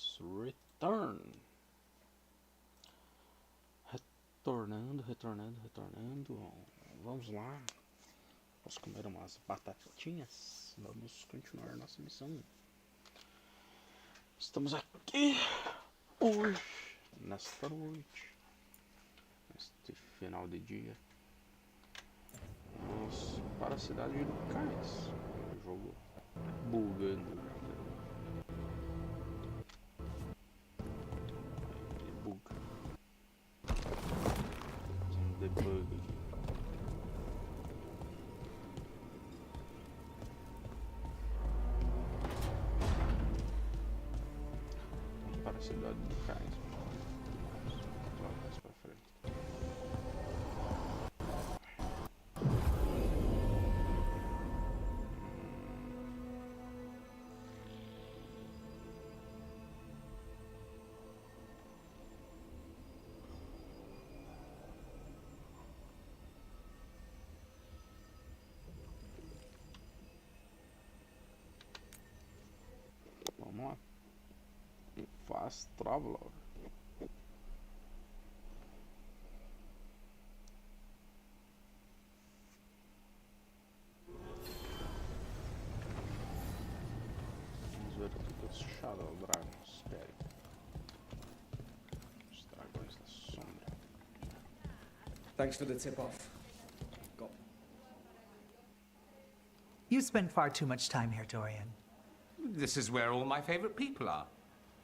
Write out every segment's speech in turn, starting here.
Let's return. Retornando. Vamos lá. Vamos comer umas batatinhas. Vamos continuar nossa missão. Estamos aqui hoje, nesta noite, neste final de dia. Vamos para a cidade do Cais. O jogo bugando já. Ele buga. Fazendo debug aqui. Vamos para a cidade do Cais. Vamos mais para frente. Vamos lá. Fast Traveler. Vamos ver aqui que os Shadow Dragons querem. Os dragões da sombra. Thanks for the tip-off. You spend far too much time here, Dorian. This is where all my favorite people are.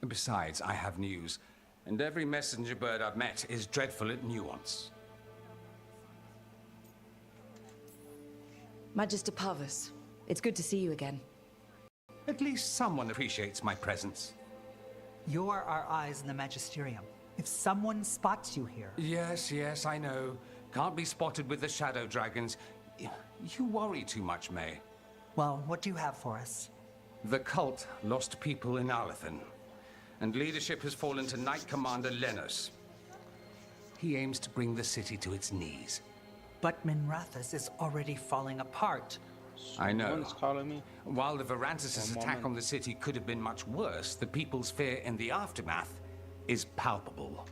Besides, I have news, and every messenger bird I've met is dreadful at nuance. Magister Parvus, it's good to see you again. At least someone appreciates my presence. You're our eyes in the Magisterium. If someone spots you here... Yes, I know. Can't be spotted with the shadow dragons. You worry too much, May. Well, what do you have for us? The cult lost people in Alathan, and leadership has fallen to Knight Commander Lenos. He aims to bring the city to its knees. But Minrathous is already falling apart. I know. Someone's calling me. While the Varantis' attack on the city could have been much worse, the people's fear in the aftermath is palpable.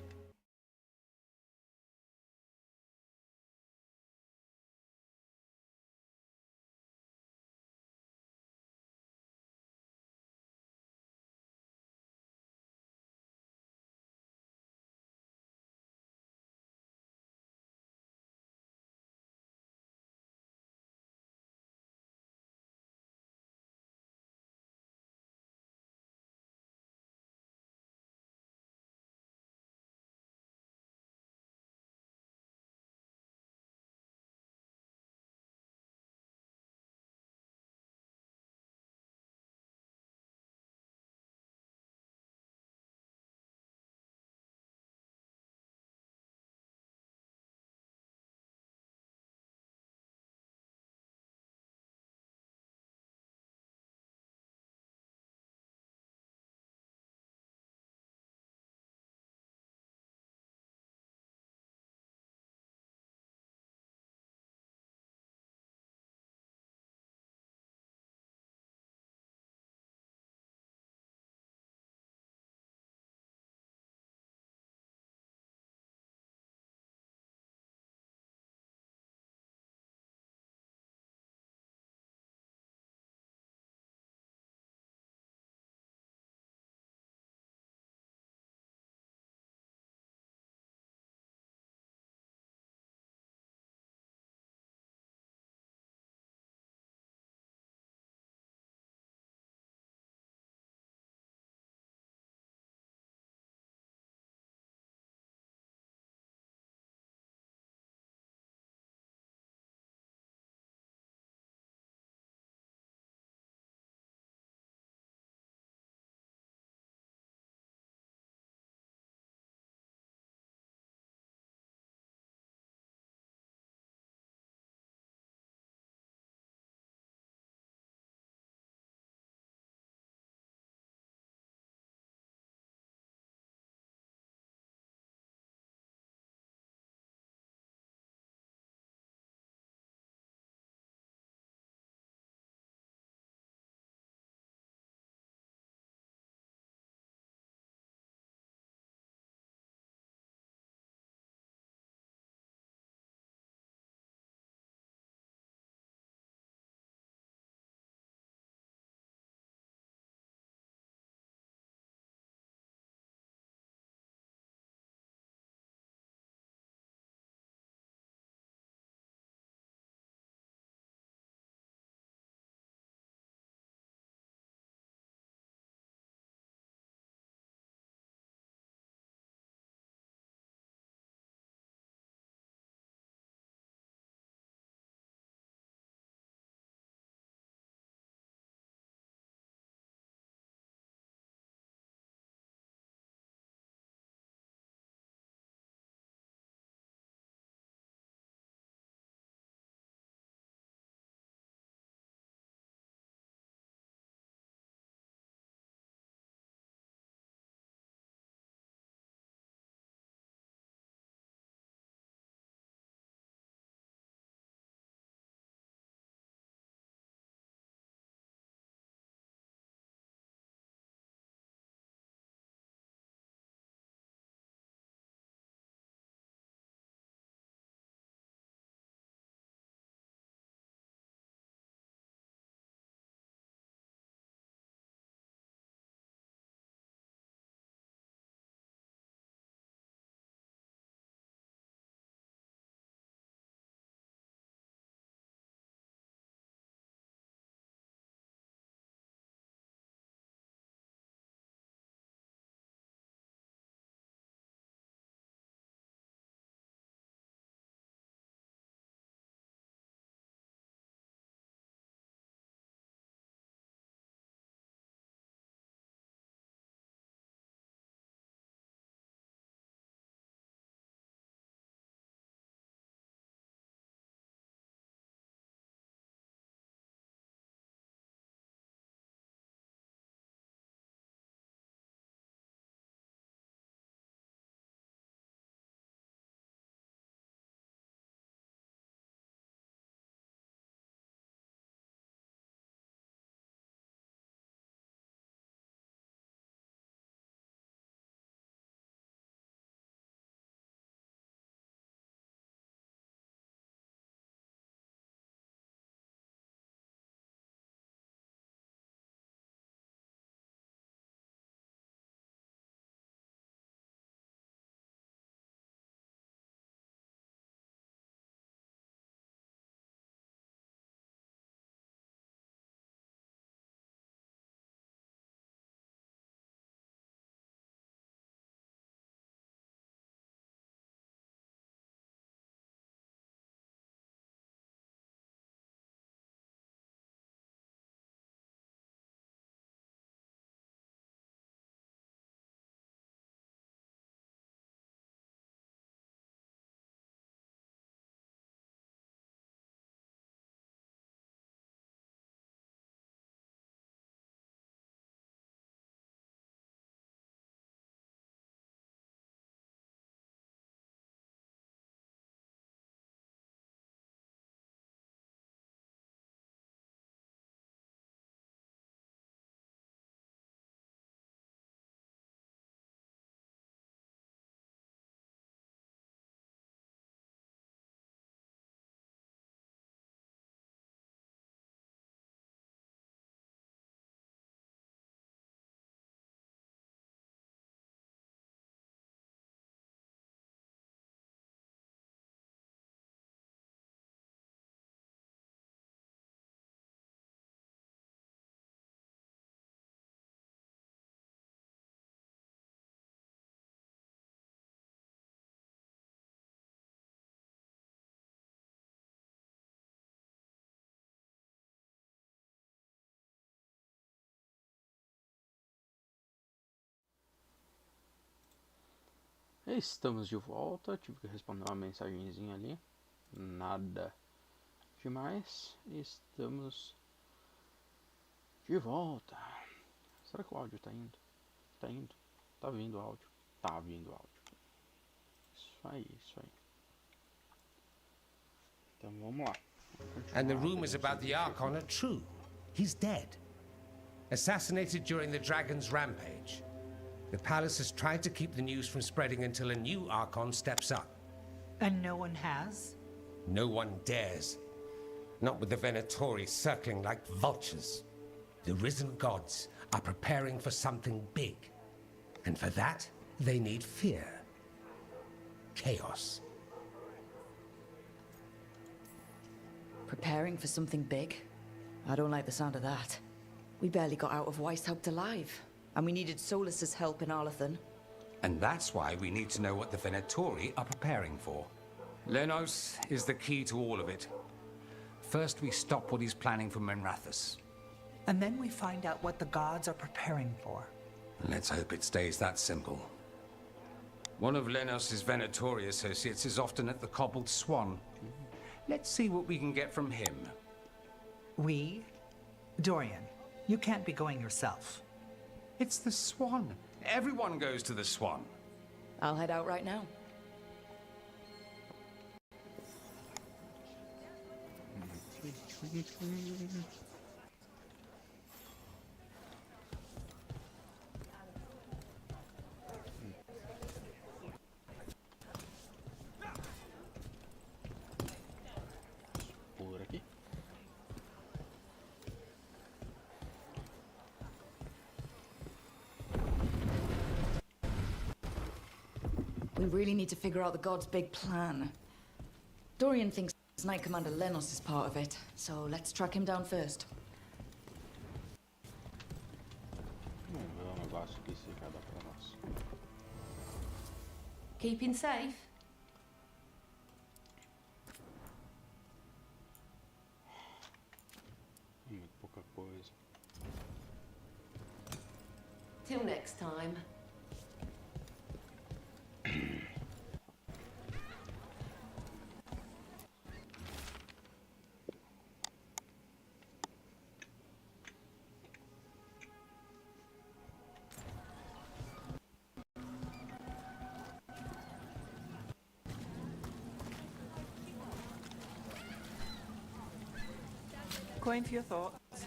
Estamos de volta. Tive que responder uma mensagenzinha ali. Nada demais. Estamos de volta. Será que o áudio tá indo? Tá indo? Tá vindo o áudio? Tá vindo o áudio. Isso aí, isso aí. Então vamos lá. And the rumors about the Archon are true. He's dead. Assassinated during the Dragon's rampage. The palace has tried to keep the news from spreading until a new Archon steps up. And no one has? No one dares. Not with the Venatori circling like vultures. The risen gods are preparing for something big. And for that, they need fear. Chaos. Preparing for something big? I don't like the sound of that. We barely got out of Weishaupt alive. And we needed Solus's help in Arlathan. And that's why we need to know what the Venatori are preparing for. Lenos is the key to all of it. First, we stop what he's planning for Menrathus. And then we find out what the gods are preparing for. Let's hope it stays that simple. One of Lenos' Venatori associates is often at the Cobbled Swan. Let's see what we can get from him. We? Dorian, you can't be going yourself. It's the Swan. Everyone goes to the Swan. I'll head out right now. Por aqui. We really need to figure out the gods' big plan. Dorian thinks Knight Commander Lenos is part of it, so let's track him down first. Vamos ver um negócio aqui se vai dar pra nós. Keeping safe? Muito pouca coisa. Till next time. Coin for your thoughts.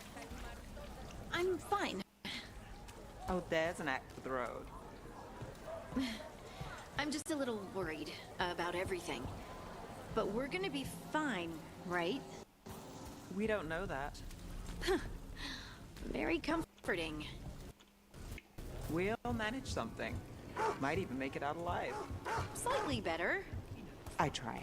I'm fine. Oh, there's an act for the road. I'm just a little worried about everything. But we're gonna be fine, right? We don't know that. Very comforting. We'll manage something. Might even make it out alive. Slightly better. I try.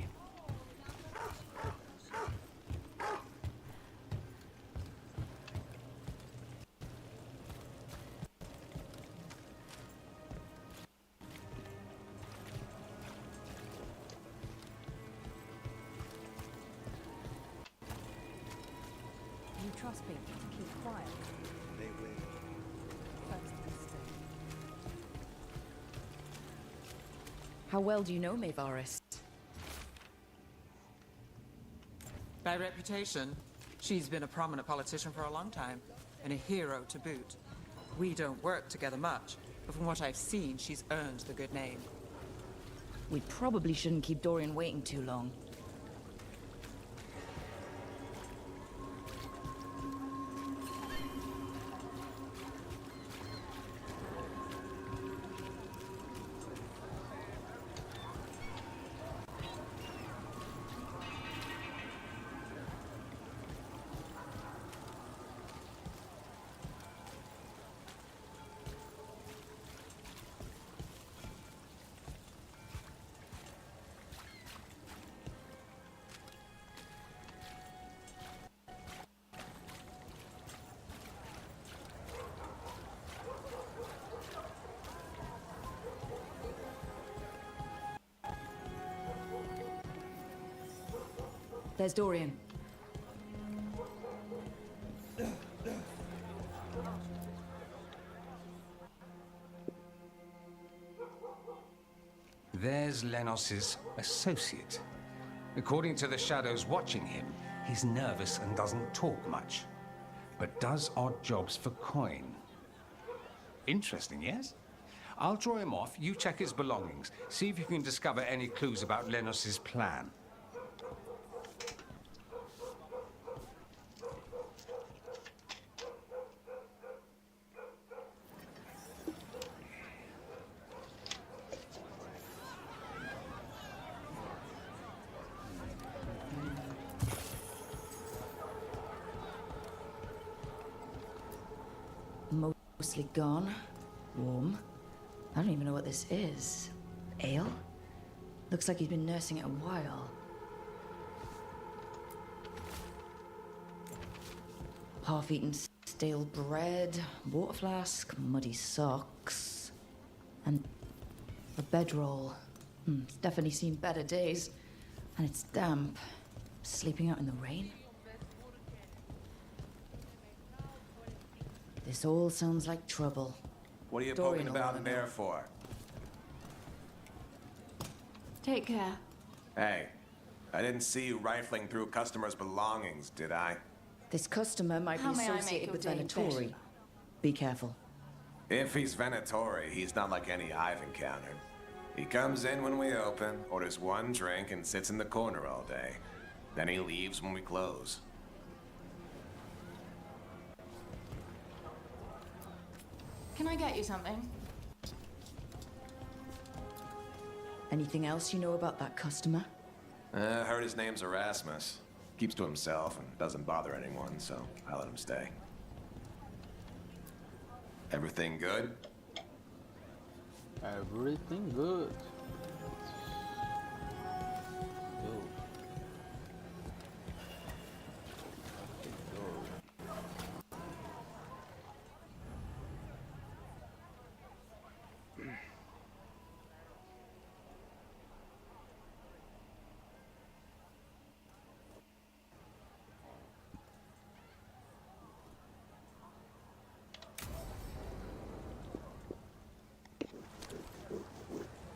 You trust me to keep quiet? They will. That's the mistake. How well do you know Maevaris? By reputation, she's been a prominent politician for a long time, and a hero to boot. We don't work together much, but from what I've seen, she's earned the good name. We probably shouldn't keep Dorian waiting too long. There's Dorian. There's Lenos's associate. According to the shadows watching him, he's nervous and doesn't talk much, but does odd jobs for coin. Interesting, yes? I'll draw him off, you check his belongings, see if you can discover any clues about Lenos's plan. Mostly gone. Warm. I don't even know what this is. Ale? Looks like he's been nursing it a while. Half-eaten stale bread, water flask, muddy socks, and a bedroll. It's definitely seen better days. And it's damp. Sleeping out in the rain? This all sounds like trouble. What are you Dorian poking will about wanna in there know. for? Take care. Hey, I didn't see you rifling through customers' belongings, did I? This customer might How be may I make associated your with day Venatori. better? Be careful. If he's Venatori, he's not like any I've encountered. He comes in when we open, orders one drink, and sits in the corner all day. Then he leaves when we close. Can I get you something? Anything else you know about that customer? I heard his name's Erasmus. Keeps to himself and doesn't bother anyone, so I let him stay. Everything good? Everything good. Go.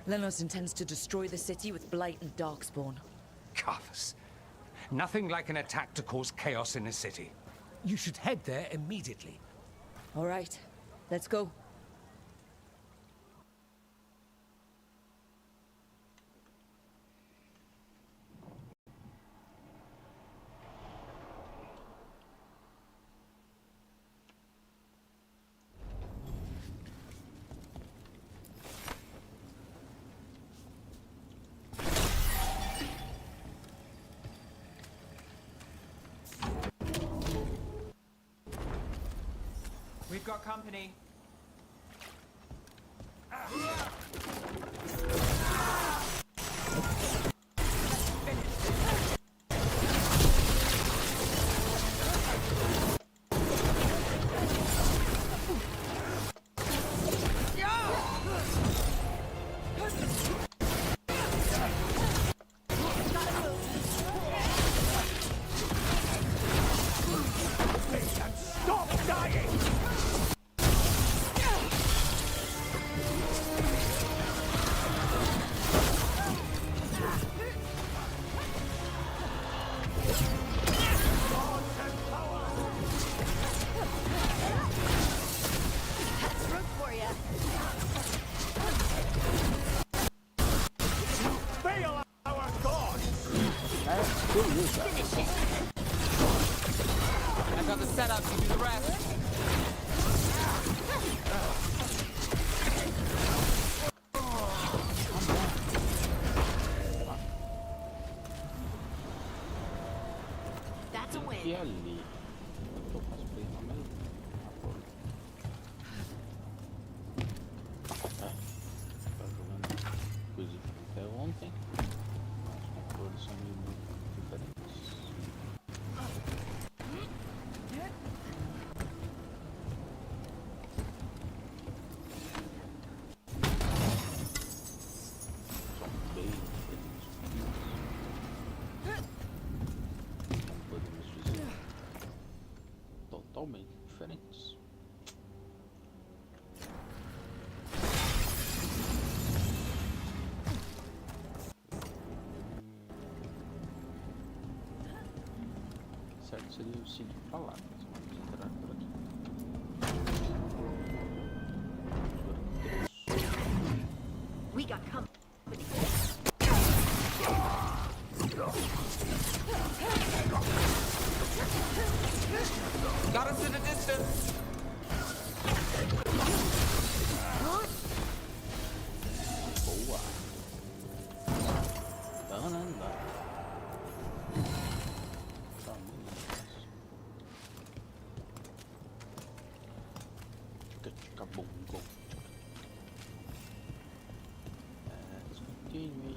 Lenos intends to destroy the city with Blight and Darkspawn. Carthus. Nothing like an attack to cause chaos in a city. You should head there immediately. All right, let's go. We've got company. I've got the setup, you do the rest. That's a win. E ali. Eu tô com as coisas na mesa. Tá jogando inclusive até ontem. Os controles são meio diferentes. São bem diferentes. Como podemos dizer, totalmente diferentes. certo seria eu seguir pra lá. Mas vamos entrar por aqui. We got company. Got us at a distance. Boa. Banana. Tica bom gol. Let's continue.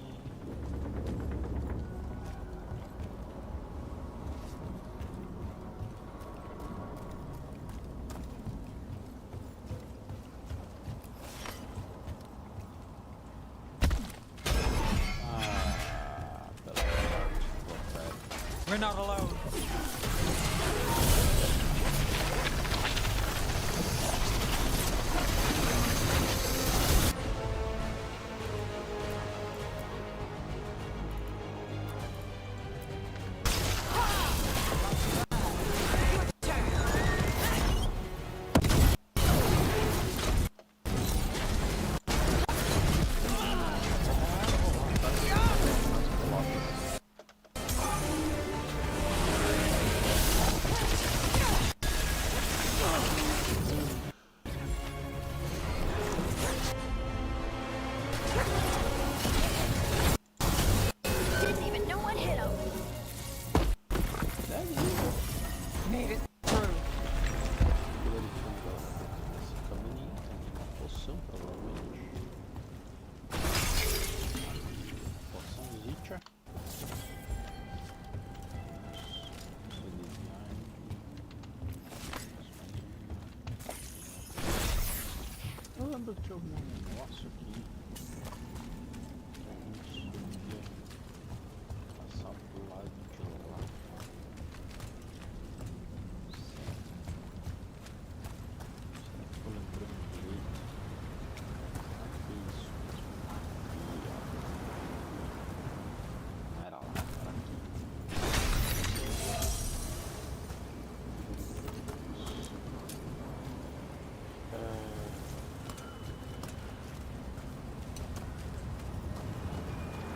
We're not alone. Didn't even know what hit him. Made it through. Esse caminho tem uma poção, provavelmente. Poçãozicha. Eu lembro que tinha algum negócio aqui. Que a gente subia. Passar pro lado de lá. Será que eu tô lembrando direito? Isso mesmo. Aqui, ó. Não era lá, era aqui.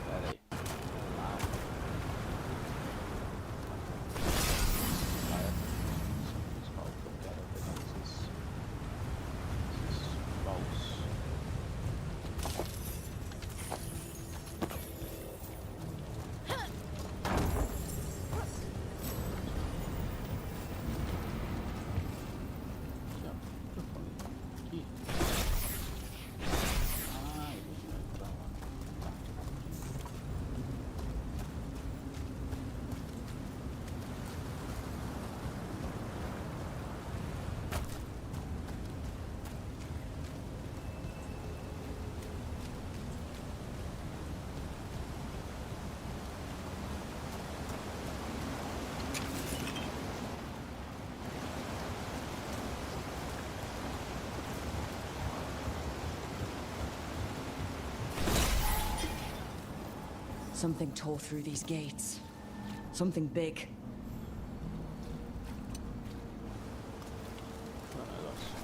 Pera aí. Lá. Lá é a missão principal que eu quero pegar esses baús. Aqui, ó. O que eu falei? Aqui. Ah, ele vai pra lá. Tá. Something tore through these gates. Something big. O negócio.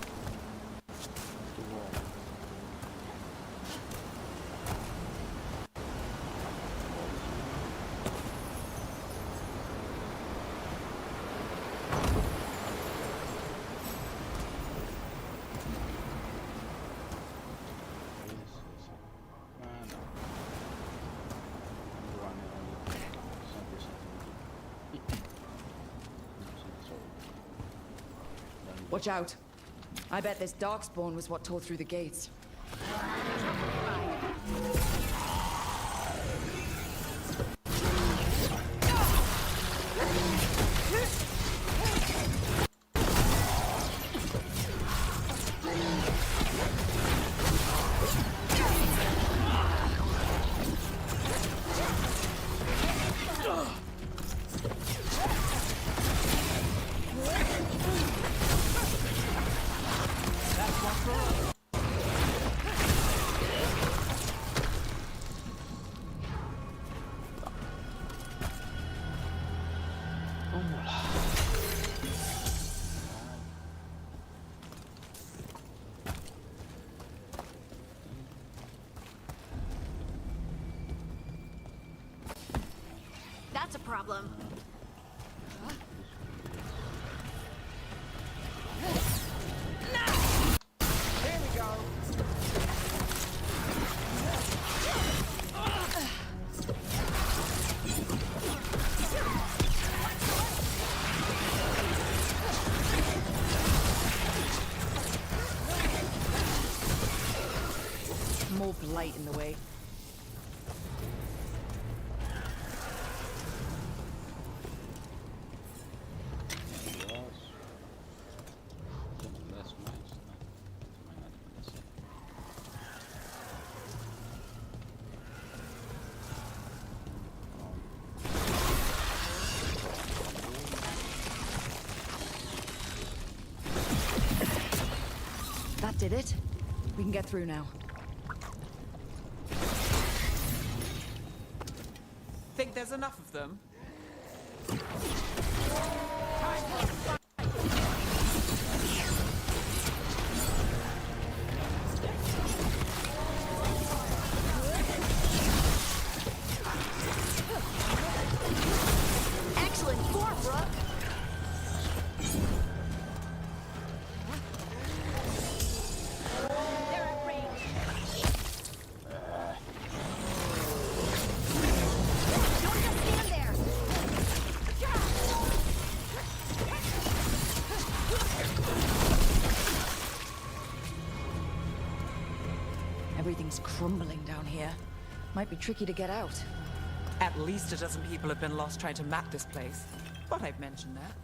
Muito bom. Isso. Ah, não. O anel ali. 100% aqui. Watch out. I bet this darkspawn was what tore through the gates. problem. Here we go. More blight in the way. Desce mais, né? Não tem mais nada pra descer. That did it. We can get through now. Think there's enough of them? Excellent form, Brooke. They're at range. Don't just stand there. Everything's crumbling down here. Might be tricky to get out. At least a dozen people have been lost trying to map this place. But I've mentioned that.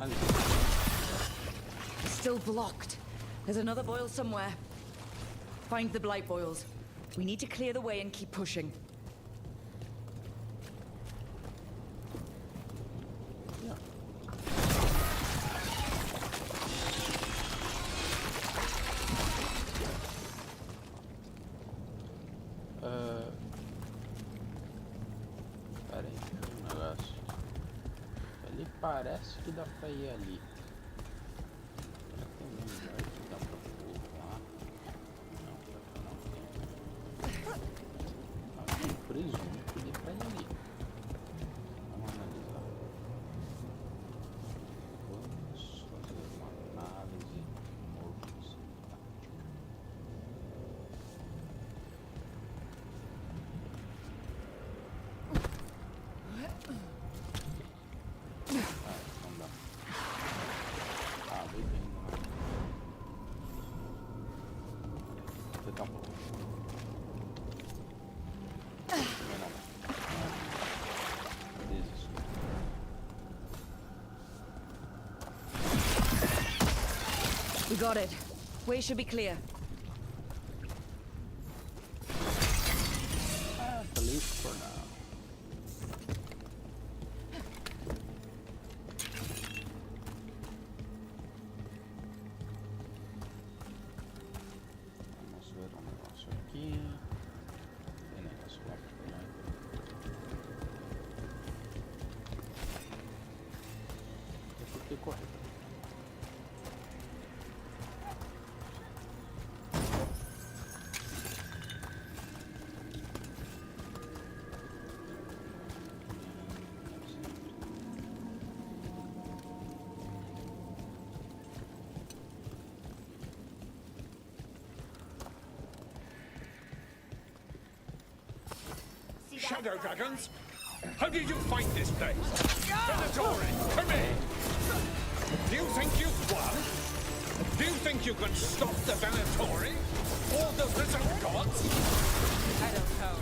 Ali. Still blocked. There's another boil somewhere. Find the blight boils. We need to clear the way and keep pushing. Pera aí, um negócio. Ali parece que dá pra ir ali. Será que tem algum lugar que dá pra pular? Não, pra cá não tem. Eu presumo que dê pra ir ali. Vamos analisar. Vamos fazer uma análise objetiva. Não dá. Ah, bem bem. Você tá bom. Não. Desisto. We got it. Way should be clear. At least for now. Vamos ver um negócio aqui. Tem negócio lá pra lá. Eu vou ter que correr. Shadow dragons? How did you find this place? Venatori, come in! Do you think you've won? Do you think you can stop the Venatori? Or the risen gods? I don't know.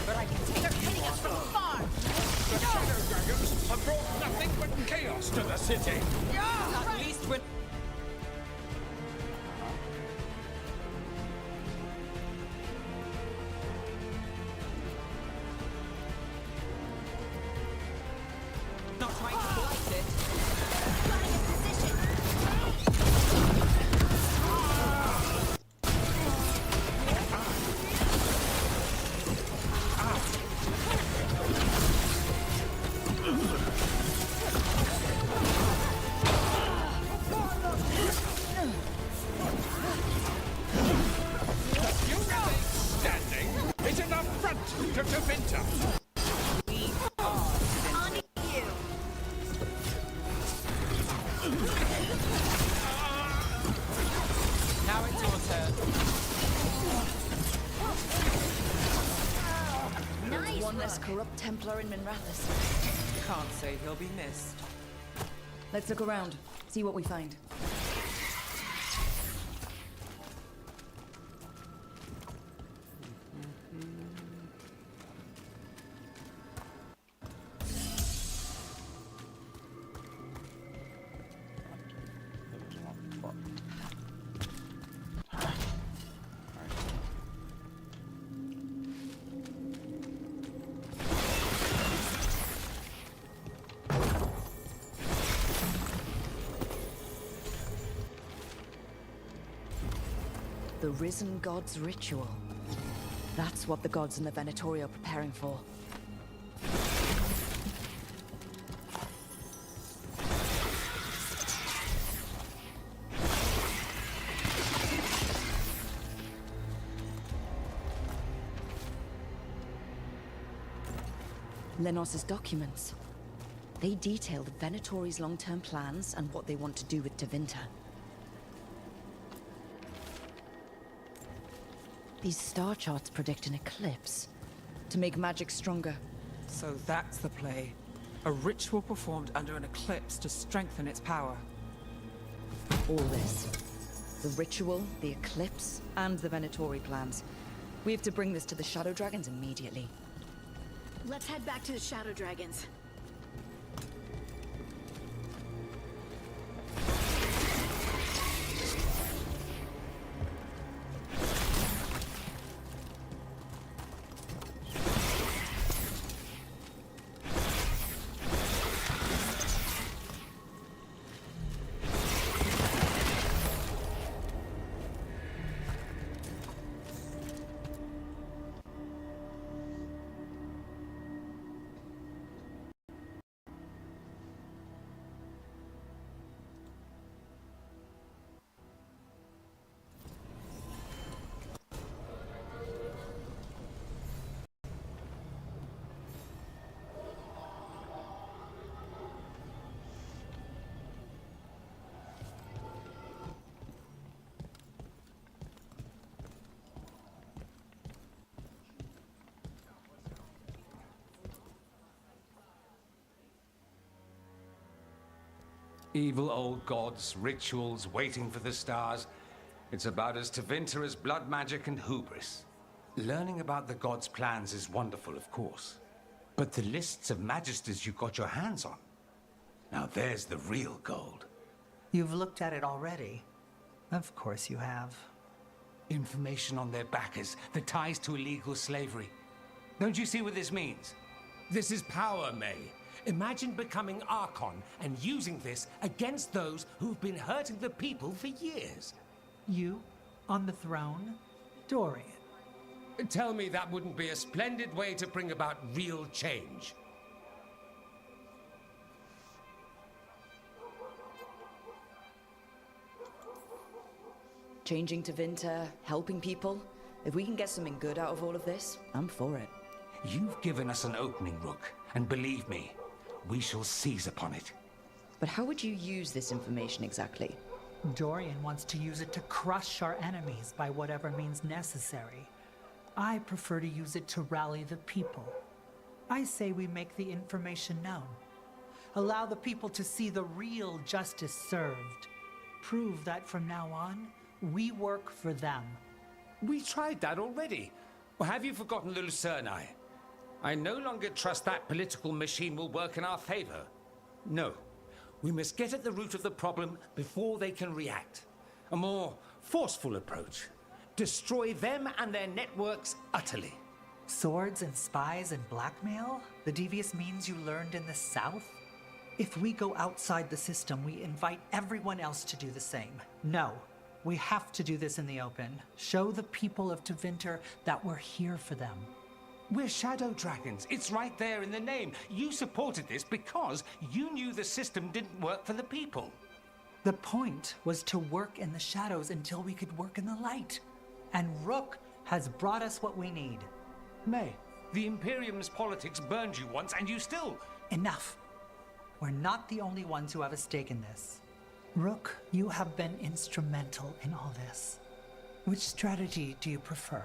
But I can take They're hitting us from far. The Shadow dragons have brought nothing but chaos to the city. At least when... Not trying to blight it. Running in position. To Tevinter! We are On to you. Now it's your turn. Nice. One less look. corrupt Templar in Minrathous. Can't say he'll be missed. Let's look around, see what we find. The Risen God's ritual. That's what the gods in the Venatori are preparing for. Lenos's documents. They detail the Venatori's long-term plans and what they want to do with Tevinter. These star charts predict an eclipse to make magic stronger. So that's the play. A ritual performed under an eclipse to strengthen its power. All this. The ritual, the eclipse, and the Venatori plans. We have to bring this to the Shadow Dragons immediately. Let's head back to the Shadow Dragons. Evil old gods, rituals, waiting for the stars. It's about as Tevinter as blood magic and hubris. Learning about the gods' plans is wonderful, of course. But the lists of magisters you got your hands on, now there's the real gold. You've looked at it already. Of course you have. Information on their backers, the ties to illegal slavery. Don't you see what this means? This is power, May. Imagine becoming Archon and using this against those who've been hurting the people for years. You, on the throne, Dorian. Tell me that wouldn't be a splendid way to bring about real change. Changing Tevinter, helping people. If we can get something good out of all of this, I'm for it. You've given us an opening, Rook, and believe me, we shall seize upon it. But how would you use this information exactly? Dorian wants to use it to crush our enemies by whatever means necessary. I prefer to use it to rally the people. I say we make the information known. Allow the people to see the real justice served. Prove that from now on, we work for them. We tried that already. Or have you forgotten the Lucerni? I no longer trust that political machine will work in our favor. No. We must get at the root of the problem before they can react. A more forceful approach. Destroy them and their networks utterly. Swords and spies and blackmail? The devious means you learned in the South? If we go outside the system, we invite everyone else to do the same. No. We have to do this in the open. Show the people of Tevinter that we're here for them. We're Shadow Dragons. It's right there in the name. You supported this because you knew the system didn't work for the people. The point was to work in the shadows until we could work in the light. And Rook has brought us what we need. May, The Imperium's politics burned you once, and you still... Enough. We're not the only ones who have a stake in this. Rook, you have been instrumental in all this. Which strategy do you prefer?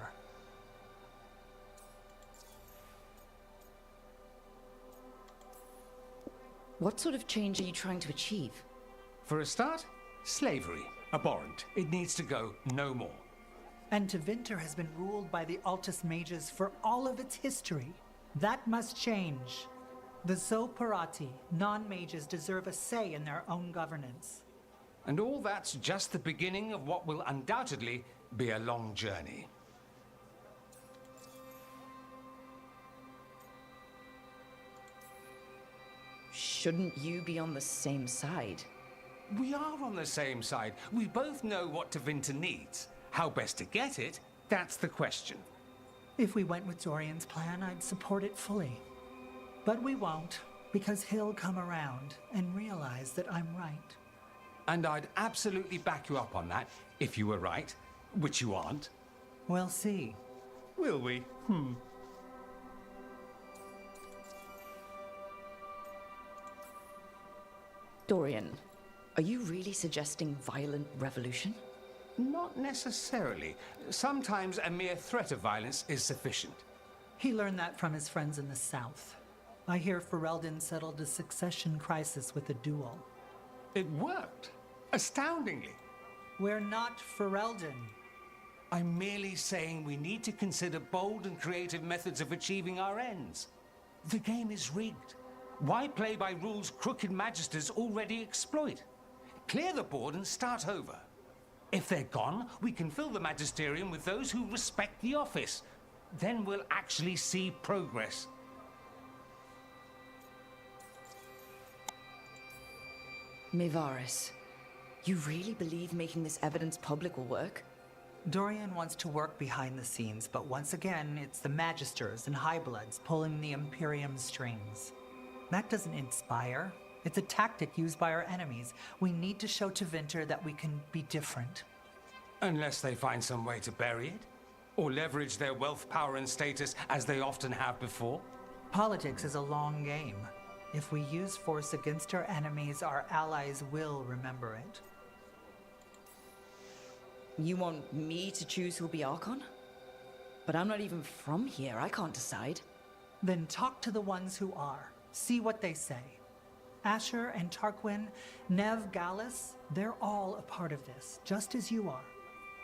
What sort of change are you trying to achieve? For a start, slavery. Abhorrent. It needs to go no more. And Tevinter has been ruled by the Altus mages for all of its history. That must change. The Zoparati, non-mages, deserve a say in their own governance. And all that's just the beginning of what will undoubtedly be a long journey. Shouldn't you be on the same side? We are on the same side. We both know what Tevinter needs. How best to get it, that's the question. If we went with Dorian's plan, I'd support it fully. But we won't, because he'll come around and realize that I'm right. And I'd absolutely back you up on that, if you were right, which you aren't. We'll see. Will we? Dorian, are you really suggesting violent revolution? Not necessarily. Sometimes a mere threat of violence is sufficient. He learned that from his friends in the south. I hear Ferelden settled a succession crisis with a duel. It worked. Astoundingly. We're not Ferelden. I'm merely saying we need to consider bold and creative methods of achieving our ends. The game is rigged. Why play by rules crooked magisters already exploit? Clear the board and start over. If they're gone, we can fill the magisterium with those who respect the office. Then we'll actually see progress. Mevaris, you really believe making this evidence public will work? Dorian wants to work behind the scenes, but once again, it's the Magisters and Highbloods pulling the Imperium's strings. That doesn't inspire. It's a tactic used by our enemies. We need to show Tevinter that we can be different. Unless they find some way to bury it? Or leverage their wealth, power, and status as they often have before? Politics is a long game. If we use force against our enemies, our allies will remember it. You want me to choose who'll be Archon? But I'm not even from here. I can't decide. Then talk to the ones who are. See what they say. Asher and Tarquin, Nev, Gallus, they're all a part of this, just as you are.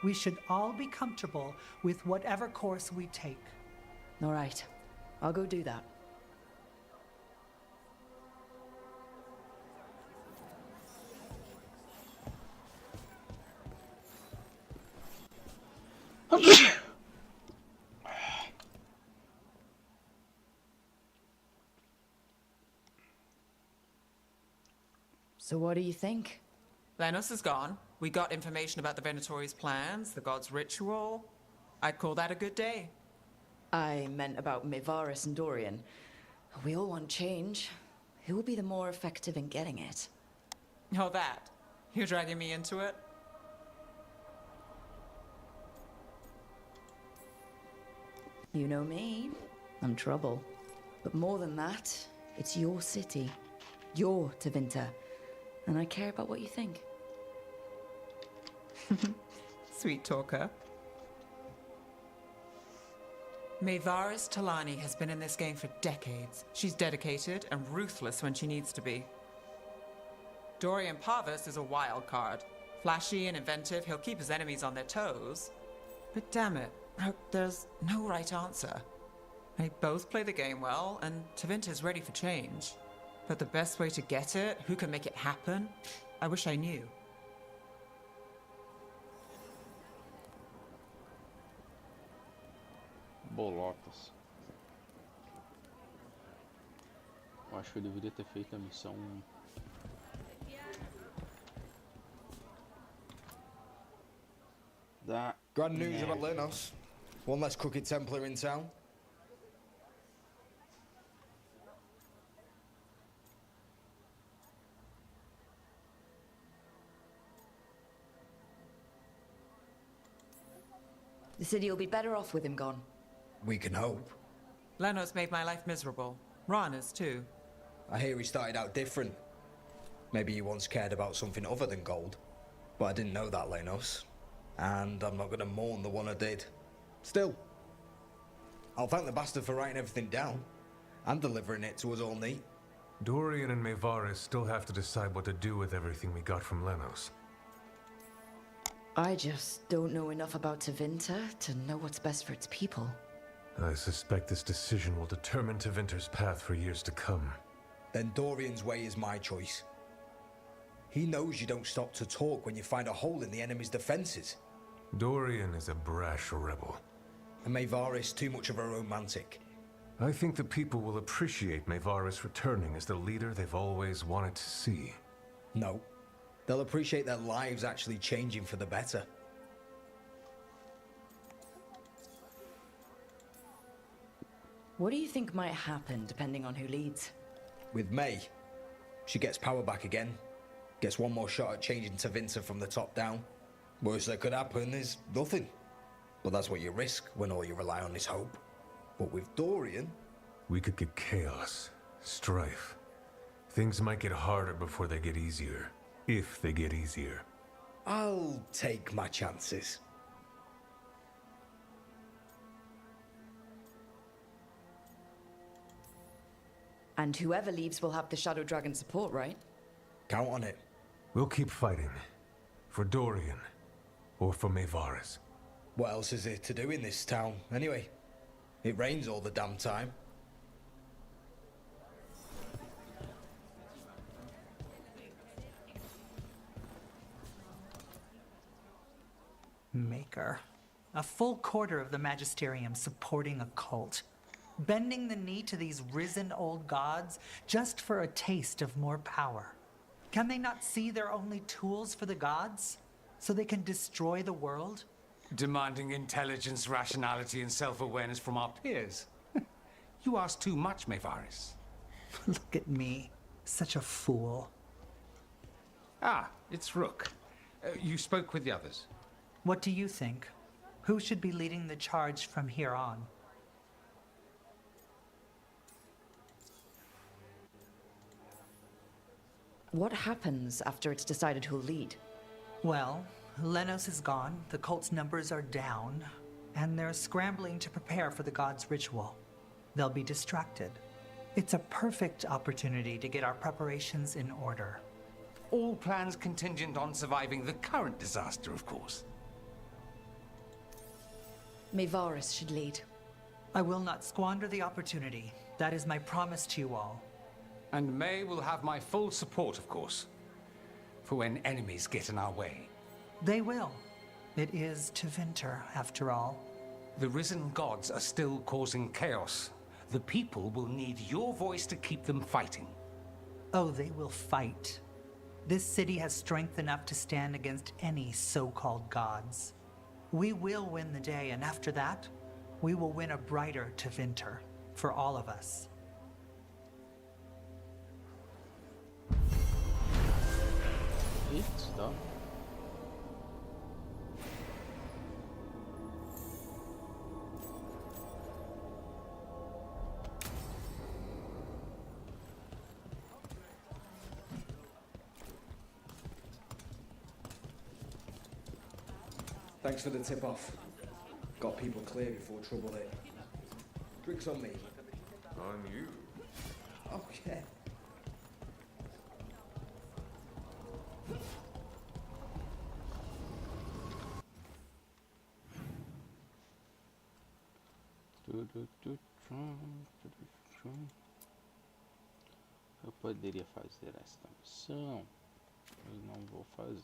We should all be comfortable with whatever course we take. All right. I'll go do that. So what do you think? Lenos is gone. We got information about the Venatori's plans, the god's ritual. I'd call that a good day. I meant about Mevaris and Dorian. We all want change. Who will be the more effective in getting it? Oh, that. You're dragging me into it? You know me. I'm trouble. But more than that, it's your city. Your Tevinter. And I care about what you think. Sweet talker. Mevaris Talani has been in this game for decades. She's dedicated and ruthless when she needs to be. Dorian Parvis is a wild card. Flashy and inventive, he'll keep his enemies on their toes. But damn it, there's no right answer. They both play the game well, and Tevinter's ready for change. But the best way to get it, who can make it happen, I wish I knew. Bolotas. Eu acho que eu deveria ter feito a missão. Da. Grand news about Lenos. One less crooked Templar in town. The city will be better off with him gone. We can hope. Lenos made my life miserable. Rana's too. I hear he started out different. Maybe he once cared about something other than gold. But I didn't know that, Lenos. And I'm not going to mourn the one I did. Still, I'll thank the bastard for writing everything down and delivering it to us all neat. Dorian and Maevaris still have to decide what to do with everything we got from Lenos. I just don't know enough about Tevinter to know what's best for its people. I suspect this decision will determine Tevinter's path for years to come. Then Dorian's way is my choice. He knows you don't stop to talk when you find a hole in the enemy's defenses. Dorian is a brash rebel. And Maevaris too much of a romantic. I think the people will appreciate Maevaris returning as the leader they've always wanted to see. No. They'll appreciate their lives actually changing for the better. What do you think might happen depending on who leads? With May, she gets power back again. Gets one more shot at changing Tevinter from the top down. Worst that could happen is nothing. But that's what you risk when all you rely on is hope. But with Dorian... We could get chaos, strife. Things might get harder before they get easier. If they get easier. I'll take my chances. And whoever leaves will have the Shadow Dragon support, right? Count on it. We'll keep fighting. For Dorian. Or for Maevaris. What else is there to do in this town, anyway? It rains all the damn time. Maker. A full quarter of the Magisterium supporting a cult. Bending the knee to these risen old gods just for a taste of more power. Can they not see they're only tools for the gods? So they can destroy the world? Demanding intelligence, rationality, and self-awareness from our peers. You ask too much, Maevaris. Look at me. Such a fool. Ah, it's Rook. You spoke with the others. What do you think? Who should be leading the charge from here on? What happens after it's decided who'll lead? Well, Lenos is gone, the cult's numbers are down, and they're scrambling to prepare for the god's ritual. They'll be distracted. It's a perfect opportunity to get our preparations in order. All plans contingent on surviving the current disaster, of course. Maevaris should lead. I will not squander the opportunity. That is my promise to you all. And May will have my full support, of course. For when enemies get in our way. They will. It is Tevinter, after all. The risen gods are still causing chaos. The people will need your voice to keep them fighting. Oh, they will fight. This city has strength enough to stand against any so-called gods. We will win the day, and after that, we will win a brighter Tevinter for all of us. It's done. Thanks for the tip-off. Got people clear before trouble hit. Drinks on me. On you. Oh, yeah. Eu poderia fazer esta missão, mas não vou fazer.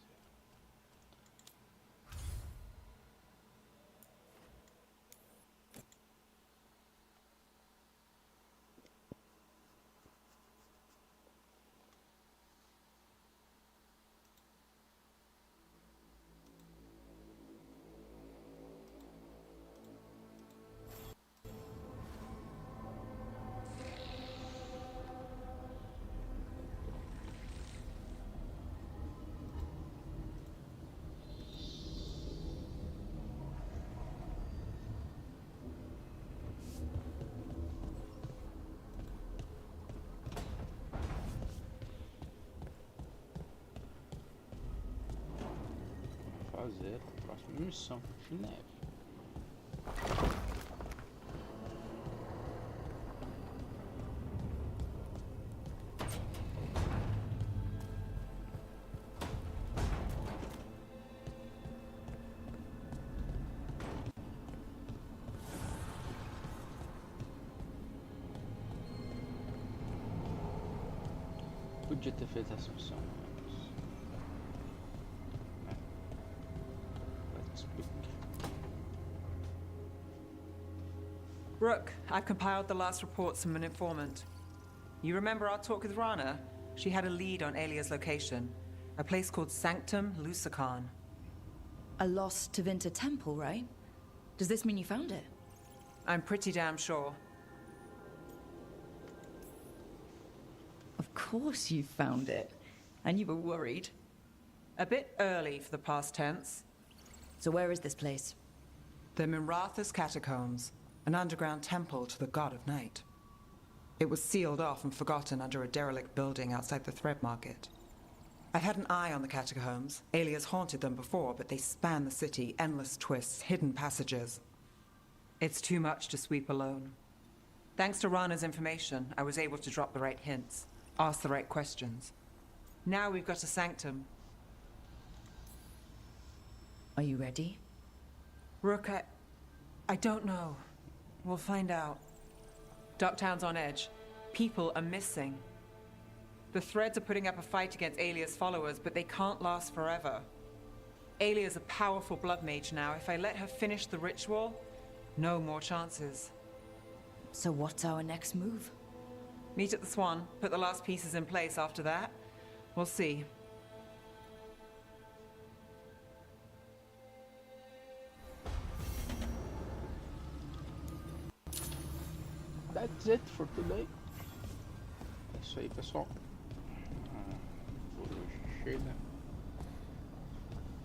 fazer a próxima missão de neve. Podia ter feito essa missão antes. Let's look. Rook, I've compiled the last reports from an informant. You remember our talk with Rana? She had a lead on Alia's location. A place called Sanctum Lucican. A lost Tevinter temple, right? Does this mean you found it? I'm pretty damn sure. Of course you found it. And you were worried. A bit early for the past tense. So where is this place? The Mimratha's Catacombs, an underground temple to the god of night. It was sealed off and forgotten under a derelict building outside the Thread Market. I've had an eye on the catacombs. Alias haunted them before, but they span the city, endless twists, hidden passages. It's too much to sweep alone. Thanks to Rana's information, I was able to drop the right hints, ask the right questions. Now we've got a sanctum. Are you ready? Rook, I don't know. We'll find out. Ducktown's on edge. People are missing. The Threads are putting up a fight against Alia's followers, but they can't last forever. Alia's a powerful blood mage now. If I let her finish the ritual, no more chances. So what's our next move? Meet at the Swan, put the last pieces in place after that. We'll see. That's it for today. É isso aí, pessoal. Por hoje chega.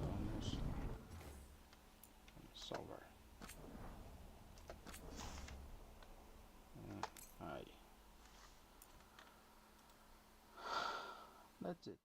Vamos salvar. Aí. That's it.